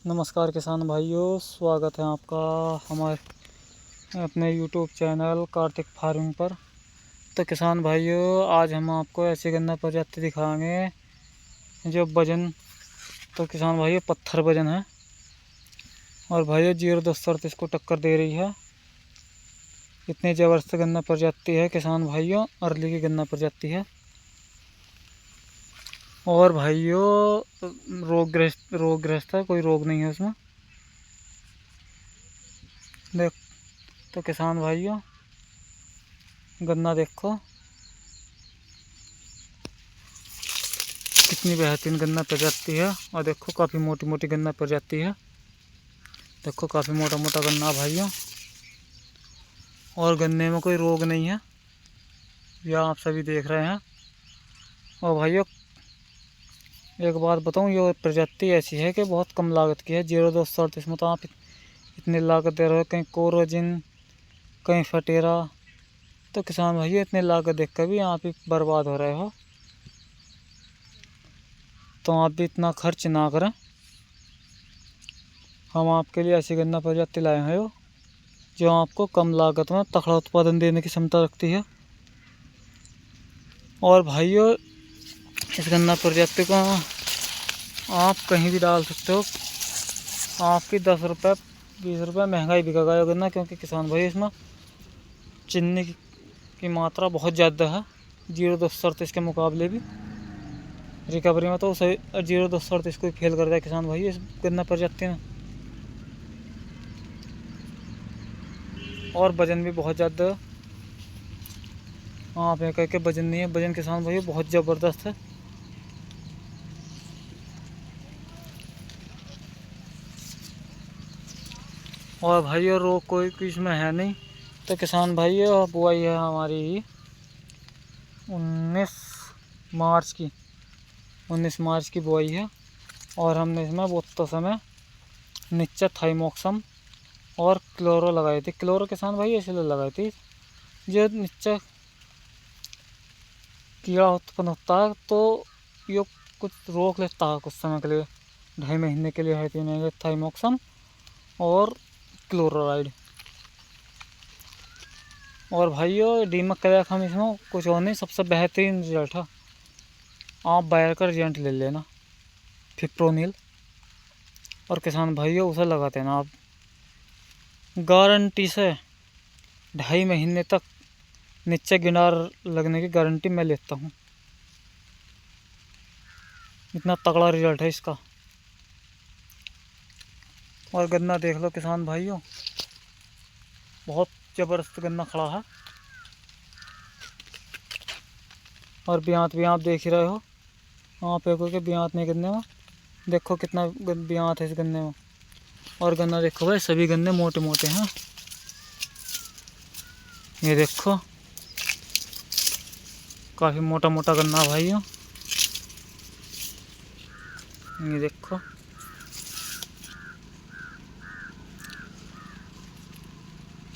नमस्कार किसान भाइयों, स्वागत है आपका हमारे अपने YouTube चैनल कार्तिक फार्मिंग पर। तो किसान भाइयों, आज हम आपको ऐसी गन्ना प्रजाति दिखाएंगे जो वजन तो किसान भाइयों पत्थर वजन है और भाइयों 0238 को टक्कर दे रही है। इतनी ज़बरदस्त गन्ना प्रजाति है किसान भाइयों, अर्ली की गन्ना प्रजाति है। और भाइयों रोगग्रस्त है, कोई रोग नहीं है उसमें। देख तो किसान भाइयों, गन्ना देखो कितनी बेहतरीन गन्ना प्रजाति है। और देखो काफ़ी मोटी मोटी गन्ना प्रजाति है। देखो काफ़ी मोटा मोटा गन्ना भाइयों, और गन्ने में कोई रोग नहीं है, यह आप सभी देख रहे हैं। और भाइयों एक बात बताऊं, ये प्रजाति ऐसी है कि बहुत कम लागत की है। 0238 में तो आप इतनी लागत दे रहे हो, कहीं कोरोजिन कहीं फटेरा। तो किसान भाइयों इतनी लागत देखकर भी आप ही बर्बाद हो रहे हो, तो आप भी इतना खर्च ना करें। हम आपके लिए ऐसी गन्ना प्रजाति लाए हैं जो आपको कम लागत में तगड़ा उत्पादन देने की क्षमता रखती है। और भाइयों इस गन्ना प्रजाति को आप कहीं भी डाल सकते हो। आपकी 10 रुपये 20 रुपये महंगाई बिकेगा ये गन्ना, क्योंकि किसान भाई इसमें चीनी की मात्रा बहुत ज़्यादा है 0238 के मुकाबले भी। रिकवरी में तो सही 0238 को फेल कर दिया किसान भाई इस गन्ना प्रजाति में। और वजन भी बहुत ज़्यादा है। आप ये कह के वजन नहीं है, वजन किसान भाई बहुत ज़बरदस्त है। और भाइयों रोग कोई इसमें है नहीं। तो किसान भाइयों बुआई है हमारी 19 मार्च की बुआई है। और हमने इसमें बोते समय नीचे थाइमोक्सम और क्लोरो लगाई थी। क्लोरो किसान भाई इसलिए लगाई थी, जो नीचे कीड़ा उत्पन्न होता है तो ये कुछ रोक लेता है कुछ समय के लिए, 2.5 महीने के लिए है। 3 महीने थाइमोक्सम और क्लोराइड। और भाइयों डीमक का हम इसमें कुछ और नहीं, सबसे बेहतरीन रिजल्ट है। आप बायर का रिजल्ट ले लेना फिप्रोनिल, और किसान भाइयों उसे लगाते ना आप, गारंटी से 2.5 महीने तक नीचे गिनार लगने की गारंटी मैं लेता हूँ। इतना तगड़ा रिजल्ट है इसका। और गन्ना देख लो किसान भाइयों, बहुत ज़बरदस्त गन्ना खड़ा है। और ब्यांत भी आप देख ही रहे हो, आप एक के ब्यांत नहीं गन्ने में, देखो कितना ब्यांत है इस गन्ने में। और गन्ना देखो भाई, सभी गन्ने मोटे मोटे हैं। ये देखो काफ़ी मोटा मोटा गन्ना भाइयों, ये देखो।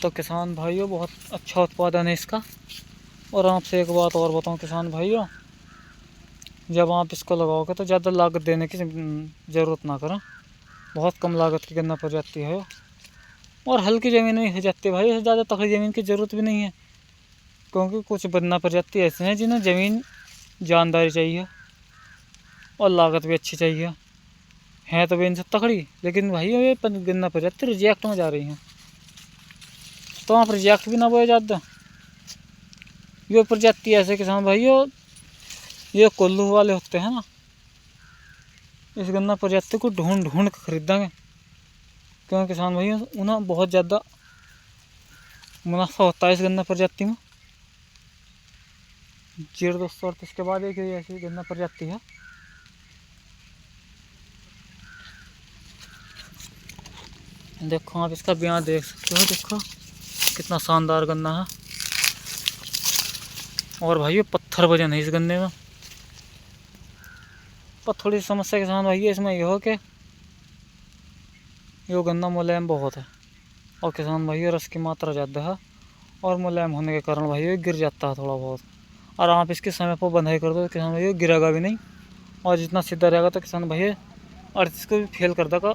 तो किसान भाइयों बहुत अच्छा उत्पादन है इसका। और आपसे एक बात और बताऊं किसान भाइयों, जब आप इसको लगाओगे तो ज़्यादा लागत देने की ज़रूरत ना करें। बहुत कम लागत की गन्ना प्रजाति है और हल्की ज़मीन में हो जाती है भाई, ज़्यादा तगड़ी ज़मीन की ज़रूरत भी नहीं है। क्योंकि कुछ गन्ना प्रजाति ऐसे हैं जिन्हें ज़मीन जानदारी चाहिए और लागत भी अच्छी चाहिए, है तो भी इनसे तगड़ी, लेकिन भाई ये गन्ना प्रजाति रिजेक्ट में जा रही हैं। तो आप रिजेक्ट भी ना बोए ज़्यादा। ये प्रजाति ऐसे किसान भाइयों, ये कोल्लू वाले होते हैं ना, इस गन्ना प्रजाति को ढूंढ ढूंढ कर खरीदेंगे, क्योंकि किसान भाइयों उन्हें बहुत ज़्यादा मुनाफा होता है इस गन्ना प्रजाति में। 0238 के बाद एक ऐसी गन्ना प्रजाति है। देखो आप इसका ब्यांत देख सकते हो, देखो कितना शानदार गन्ना है। और भाइयों पत्थर वजन है इस गन्ने में। पर थोड़ी समस्या किसान भाइयों इसमें यह हो कि ये गन्ना मुलायम बहुत है, और किसान भाइयों रस की मात्रा ज़्यादा है, और मुलायम होने के कारण भाइयों गिर जाता है थोड़ा बहुत। और आप इसके समय पर बंधाई कर दो तो किसान भाइयों गिरेगा भी नहीं, और जितना सीधा रहेगा तो किसान भाइयों 38 को भी फेल कर देगा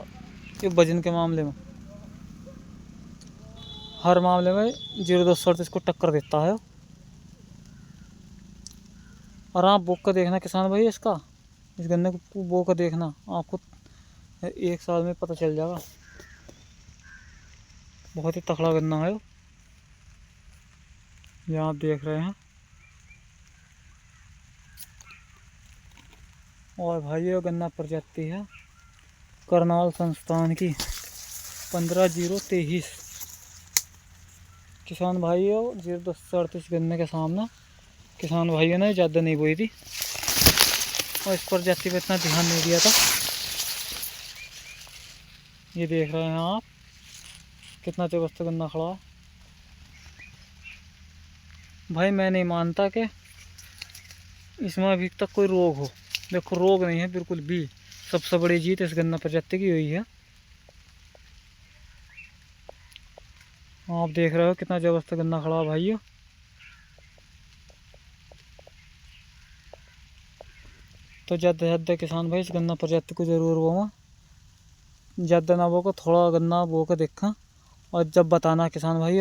ये वजन के मामले में, हर मामले में 0238 को टक्कर देता है। और आप बोक कर देखना किसान भाई, इसका इस गन्ने को बोक कर देखना, आपको 1 साल में पता चल जाएगा। बहुत ही तगड़ा गन्ना है ये आप देख रहे हैं। और भाई ये गन्ना प्रजाति है करनाल संस्थान की 15023। किसान भाइयों 0238 गन्ने के सामने किसान भाइयों ने ज़्यादा नहीं बोई थी और इस प्रजाति पर इतना ध्यान नहीं दिया था। ये देख रहे हैं आप कितना जबरदस्त गन्ना खड़ा है। भाई मैं नहीं मानता कि इसमें अभी तक कोई रोग हो। देखो रोग नहीं है बिल्कुल भी। सबसे बड़ी जीत इस गन्ना प्रजाति की हुई है। आप देख रहे हो कितना जबरदस्त गन्ना खड़ा है भाइयों। तो ज़्यादा से ज़्यादा किसान भाई इस गन्ना प्रजाति को ज़रूर बोवा। ज़्यादा ना बो को थोड़ा गन्ना बो कर देखा और जब बताना किसान भाई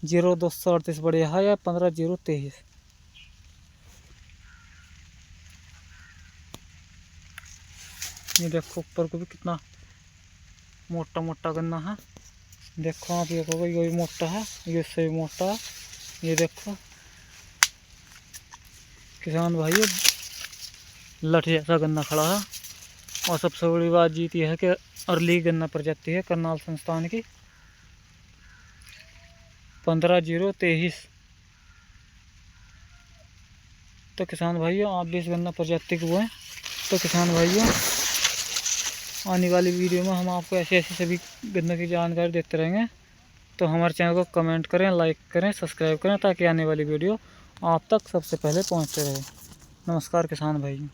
0238 बढ़िया है या 15023। ये देखो ऊपर को भी कितना मोटा मोटा गन्ना है। देखो आप ये कहोगे ये भी मोटा है, ये इससे भी मोटा है। ये देखो किसान भाई लठ जैसा गन्ना खड़ा है। और सबसे बड़ी बात जीत यह है कि अर्ली गन्ना प्रजाति है करनाल संस्थान की 15023। तो किसान भाइयों आप भी इस गन्ना प्रजाति को बोएं। तो किसान भाइयों आने वाली वीडियो में हम आपको ऐसे ऐसे सभी गन्ने की जानकारी देते रहेंगे। तो हमारे चैनल को कमेंट करें, लाइक करें, सब्सक्राइब करें ताकि आने वाली वीडियो आप तक सबसे पहले पहुंचते रहे। नमस्कार किसान भाइयों।